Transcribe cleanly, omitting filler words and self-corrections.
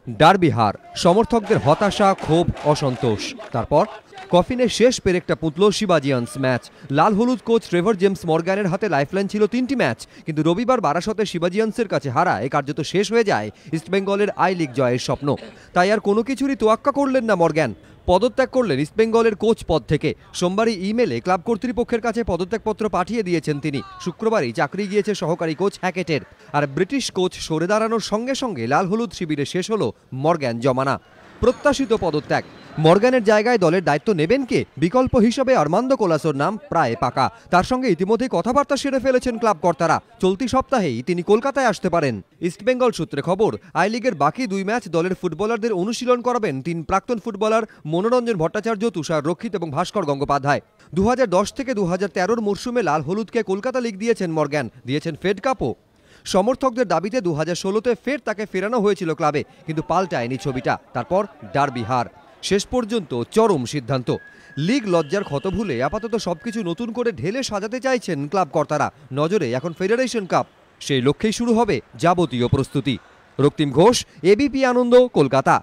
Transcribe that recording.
Derby হার, সমর্থকদের হতাশা, ক্ষোভ, অসন্তোষ। তারপর কফিনের শেষ পেরেকটা পুতল শিবাজিয়ান্স ম্যাচ। লাল হলুদ কোচ ট্রেভর জেমস মর্গ্যানের হাতে লাইফলাইন ছিল 3টি ম্যাচ, কিন্তু রবিবার বারাসতে শিবাজিয়ান্সের কাছে হারা এ কার্যত শেষ হয়ে যায় ইস্টবেঙ্গলের আই লিগ জয়ের স্বপ্ন। তাই আর কোনো কিছুরই তোয়াক্কা করলেন না মর্গ্যান। পদত্যাগ করলেন ইস্টবেঙ্গলের কোচ পদ থেকে। সোমবারই ইমেলে ক্লাব কর্তৃপক্ষের কাছে পদত্যাগপত্র পাঠিয়ে দিয়েছেন তিনি। শুক্রবারই চাকরি গিয়েছে সহকারী কোচ হ্যাকেটের। আর ব্রিটিশ কোচ সরে দাঁড়ানোর সঙ্গে সঙ্গে লাল হলুদ শিবিরে শেষ হলো মর্গ্যান জমানা। প্রত্যাশিত পদত্যাগ। মর্গ্যানের জায়গায় দলের দায়িত্ব নেবেন কে? বিকল্প হিসেবে আর্মান্দো কোলাসোর নাম প্রায় পাকা। তার সঙ্গে ইতিমধ্যেই কথাবার্তা সেরে ফেলেছেন ক্লাব কর্তারা। চলতি সপ্তাহেই তিনি কলকাতায় আসতে পারেন। ইস্টবেঙ্গল সূত্রে খবর, আই লিগের বাকি 2 ম্যাচ দলের ফুটবলারদের অনুশীলন করাবেন 3 প্রাক্তন ফুটবলার মনোরঞ্জন ভট্টাচার্য, তুষার রক্ষিত এবং ভাস্কর গঙ্গোপাধ্যায়। 2010 থেকে 2013 মরশুমে লাল হলুদকে কলকাতা লিগ দিয়েছেন মর্গ্যান, দিয়েছেন ফেড কাপও। সমর্থকদের দাবিতে 2016-তে ফের তাকে ফেরানো হয়েছিল ক্লাবে, কিন্তু পাল্টায়নি ছবিটা। তারপর ডার্বি হার। শেষ পর্যন্ত চরম সিদ্ধান্ত। লিগ লজ্জার ক্ষত ভুলে আপাতত সবকিছু নতুন করে ঢেলে সাজাতে চাইছেন ক্লাব কর্তারা। নজরে এখন ফেডারেশন কাপ। সেই লক্ষ্যেই শুরু হবে যাবতীয় প্রস্তুতি। রক্তিম ঘোষ, এবিপি আনন্দ, কলকাতা।